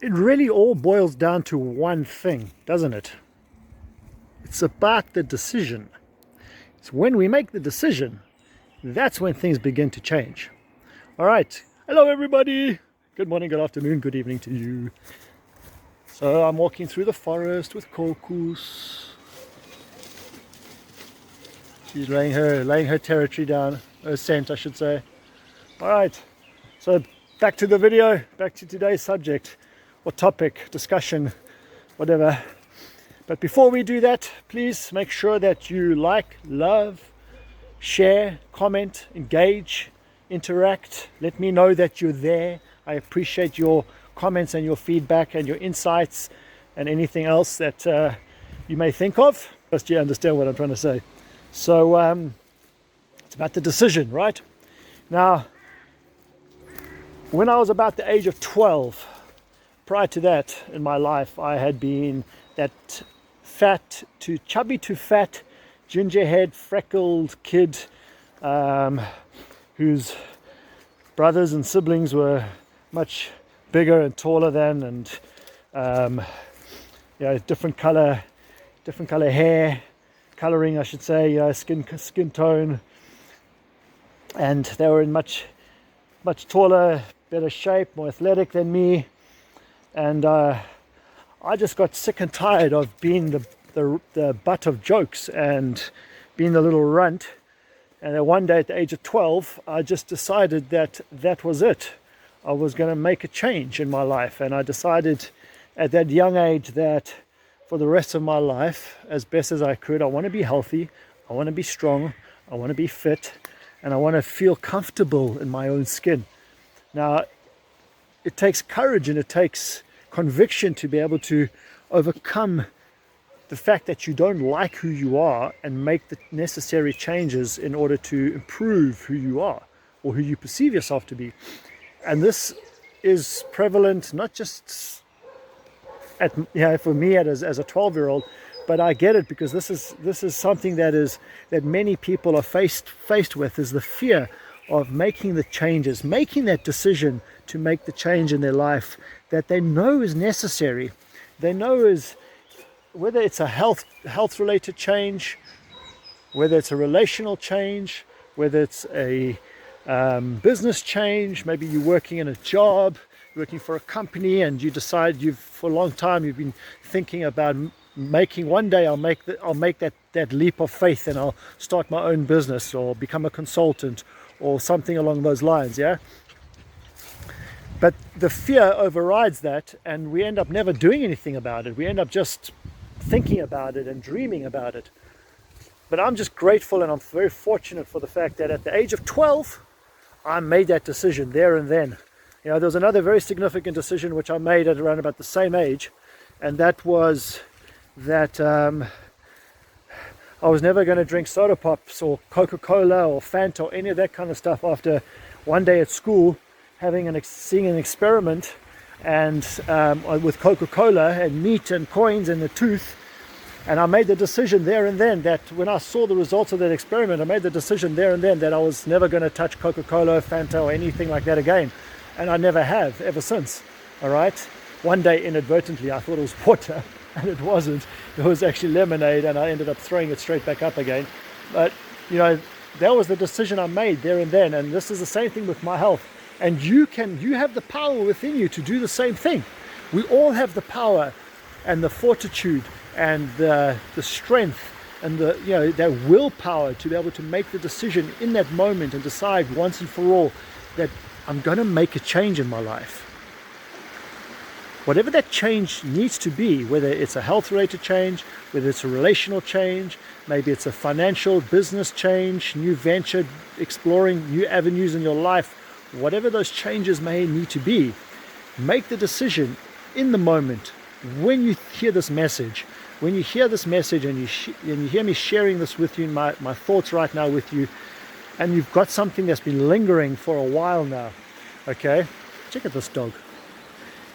It really all boils down to one thing, doesn't it? It's about the decision. It's when we make the decision, that's when things begin to change. All right. Hello, everybody. Good morning, good afternoon, good evening to you. So I'm walking through the forest with Kokus. She's laying her territory down, her scent, I should say. All right. So back to the video, back to today's subject or topic, discussion, whatever. But before we do that, please make sure that you like, love, share, comment, engage, interact. Let me know that you're there. I appreciate your comments and your feedback and your insights and anything else that you may think of. Just you understand what I'm trying to say. So it's about the decision, right? Now, when I was about the age of 12, prior to that in my life, I had been that chubby to fat, ginger-haired, freckled kid whose brothers and siblings were much bigger and taller than, and different color hair, coloring, I should say, skin tone, and they were in much taller, better shape, more athletic than me. And I just got sick and tired of being the butt of jokes and being the little runt. And then one day at the age of 12, I just decided that was it. I was going to make a change in my life. And I decided at that young age that for the rest of my life, as best as I could, I want to be healthy, I want to be strong, I want to be fit, and I want to feel comfortable in my own skin. Now, it takes courage and it takes conviction to be able to overcome the fact that you don't like who you are and make the necessary changes in order to improve who you are or who you perceive yourself to be. And this is prevalent not just for me as a 12-year-old, but I get it because this is something that many people are faced with, is the fear of making the changes, making that decision to make the change in their life that they know is necessary. They know is, whether it's a health-related change, whether it's a relational change, whether it's a business change. Maybe you're working in a job, working for a company, and you decide for a long time you've been thinking about making, one day I'll make that leap of faith and I'll start my own business or become a consultant or something along those lines, yeah? But the fear overrides that, and we end up never doing anything about it. We end up just thinking about it and dreaming about it. But I'm just grateful, and I'm very fortunate for the fact that at the age of 12, I made that decision there and then. There was another very significant decision which I made at around about the same age, and that was that I was never going to drink soda pops or Coca-Cola or Fanta or any of that kind of stuff after one day at school seeing an experiment and with Coca-Cola and meat and coins in the tooth. And I made the decision there and then that when I saw the results of that experiment, I made the decision there and then that I was never going to touch Coca-Cola, Fanta or anything like that again. And I never have ever since. All right. One day inadvertently I thought it was water, and it wasn't. It was actually lemonade, and I ended up throwing it straight back up again. But that was the decision I made there and then. And this is the same thing with my health. And you have the power within you to do the same thing. We all have the power and the fortitude and the strength and that willpower to be able to make the decision in that moment and decide once and for all that I'm going to make a change in my life. Whatever that change needs to be, whether it's a health-related change, whether it's a relational change, maybe it's a financial business change, new venture, exploring new avenues in your life, whatever those changes may need to be, make the decision in the moment. When you hear this message, and you hear me sharing this with you, my thoughts right now with you, and you've got something that's been lingering for a while now, okay? Check out this dog.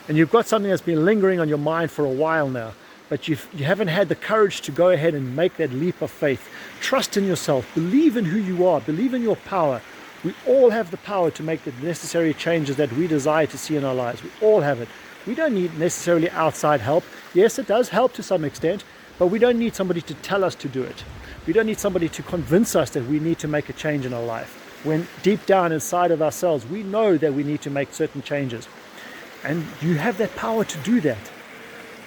And you've got something that's been lingering on your mind for a while now, but you haven't had the courage to go ahead and make that leap of faith. Trust in yourself. Believe in who you are. Believe in your power. We all have the power to make the necessary changes that we desire to see in our lives. We all have it. We don't need necessarily outside help. Yes, it does help to some extent, but we don't need somebody to tell us to do it. We don't need somebody to convince us that we need to make a change in our life. When deep down inside of ourselves, we know that we need to make certain changes. And you have that power to do that.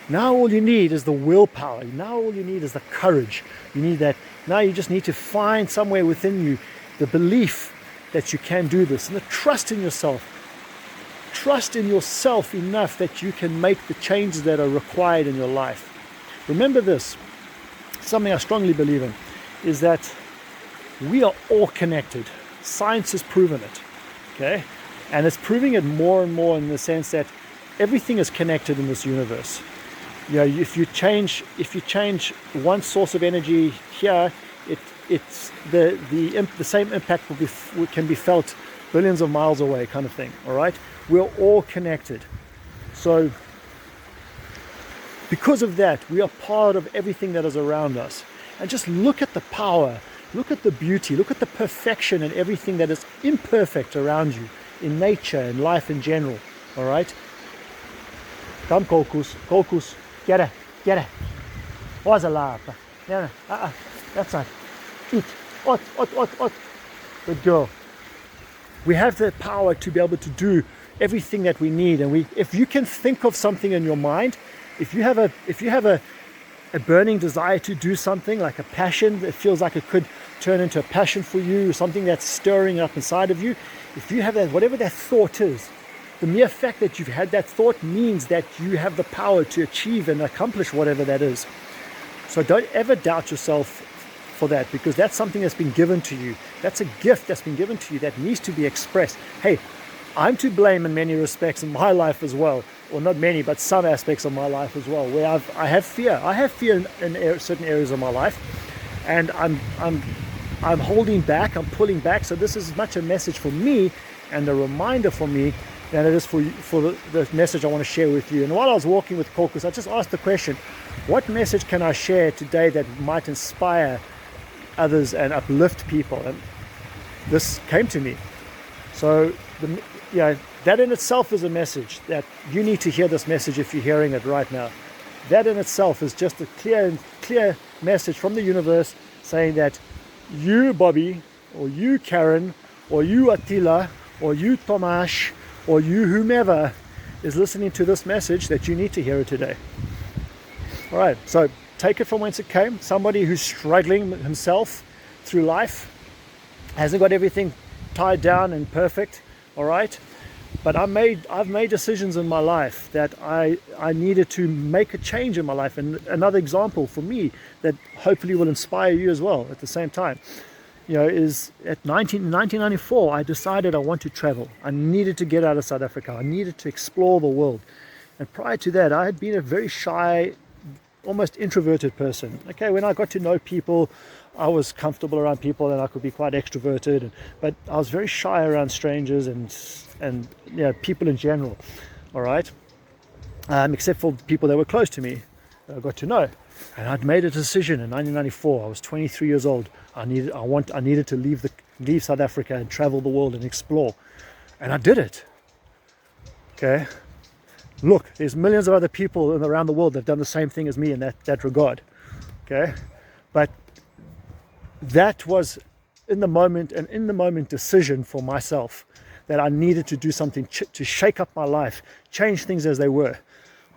Now all you need is the willpower. Now all you need is the courage. You need that. Now you just need to find somewhere within you the belief that you can do this, and the trust in yourself. Trust in yourself enough that you can make the changes that are required in your life. Remember this, something I strongly believe in, is that we are all connected. Science has proven it, okay? And it's proving it more and more in the sense that everything is connected in this universe. You know, if you change one source of energy here, it's the same impact can be felt billions of miles away, kind of thing. All right, we're all connected. So because of that, we are part of everything that is around us. And just look at the power, look at the beauty, look at the perfection and everything that is imperfect around you in nature and life in general. All right. Come, Kokus, get it. What's a laugh? No, that's right. Eat. Ot. Good girl. We have the power to be able to do everything that we need, and if you can think of something in your mind, if you have a burning desire to do something, like a passion that feels like it could turn into a passion for you, something that's stirring up inside of you, if you have that, whatever that thought is, the mere fact that you've had that thought means that you have the power to achieve and accomplish whatever that is. So don't ever doubt yourself for that, because that's something that's been given to you. That's a gift that's been given to you that needs to be expressed. Hey, I'm to blame in many respects in my life as well, or not many, but some aspects of my life as well, where I have fear. I have fear in certain areas of my life, and I'm holding back. I'm pulling back. So this is as much a message for me and a reminder for me than it is for the message I want to share with you. And while I was walking with Caucus, I just asked the question, what message can I share today that might inspire others and uplift people? And this came to me. So that in itself is a message that you need to hear. This message, if you're hearing it right now, that in itself is just a clear message from the universe saying that you, Bobby, or you, Karen, or you, Attila, or you, Tomasz, or you, whomever is listening to this message, that you need to hear it today. All right, so take it from whence it came. Somebody who's struggling himself through life, hasn't got everything tied down and perfect, all right? But I've made decisions in my life that I needed to make a change in my life. And another example for me that hopefully will inspire you as well at the same time, is at 1994, I decided I want to travel. I needed to get out of South Africa. I needed to explore the world. And prior to that, I had been a very shy, almost introverted person. Okay, when I got to know people, I was comfortable around people and I could be quite extroverted, but I was very shy around strangers and people in general. All right, except for people that were close to me that I got to know. And I'd made a decision in 1994. I was 23 years old. I needed to leave South Africa and travel the world and explore, and I did it. Okay. Look, there's millions of other people around the world that have done the same thing as me in that regard. Okay, but that was in the moment decision for myself that I needed to do something to shake up my life, change things as they were.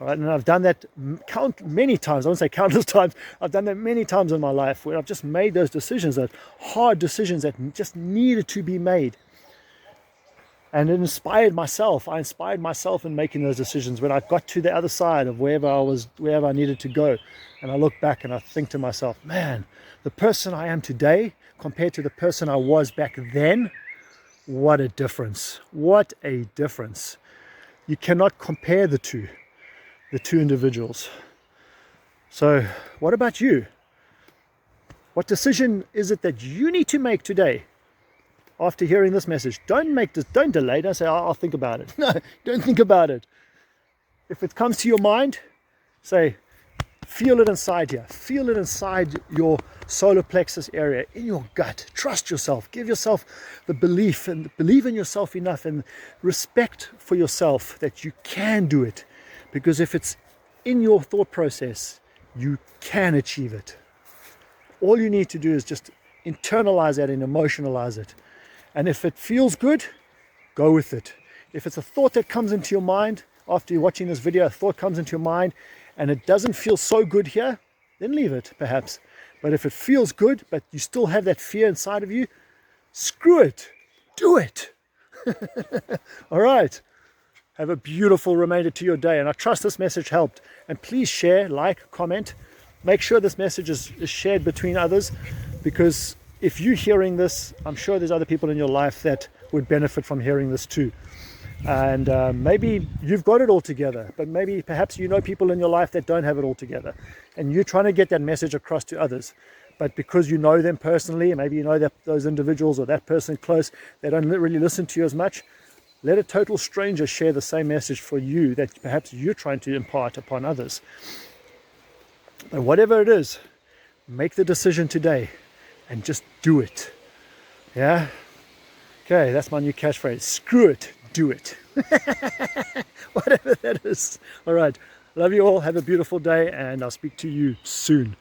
All right, and I've done that many times. I won't say countless times. I've done that many times in my life where I've just made those decisions, those hard decisions that just needed to be made. And it inspired myself. I inspired myself in making those decisions when I got to the other side of wherever I needed to go. And I look back and I think to myself, man, the person I am today compared to the person I was back then, what a difference. What a difference. You cannot compare the two individuals. So what about you? What decision is it that you need to make today after hearing this message? Don't delay. Don't say, I'll think about it. No, don't think about it. If it comes to your mind, say, feel it inside here. Feel it inside your solar plexus area, in your gut. Trust yourself. Give yourself the believe in yourself enough and respect for yourself that you can do it, Because if it's in your thought process, you can achieve it. All you need to do is just internalize that and emotionalize it. And if it feels good, go with it. If it's a thought that comes into your mind after you're watching this video, a thought comes into your mind and it doesn't feel so good here, then leave it perhaps. But if it feels good, but you still have that fear inside of you, screw it. Do it. All right. Have a beautiful remainder to your day. And I trust this message helped. And please share, like, comment. Make sure this message is shared between others, because if you're hearing this, I'm sure there's other people in your life that would benefit from hearing this too. And maybe you've got it all together, but maybe perhaps you know people in your life that don't have it all together. And you're trying to get that message across to others. But because you know them personally, maybe you know that those individuals or that person close, they don't really listen to you as much. Let a total stranger share the same message for you that perhaps you're trying to impart upon others. And whatever it is, make the decision today and just do it. Yeah? Okay, that's my new catchphrase. Screw it, do it. Whatever that is. All right. Love you all. Have a beautiful day, and I'll speak to you soon.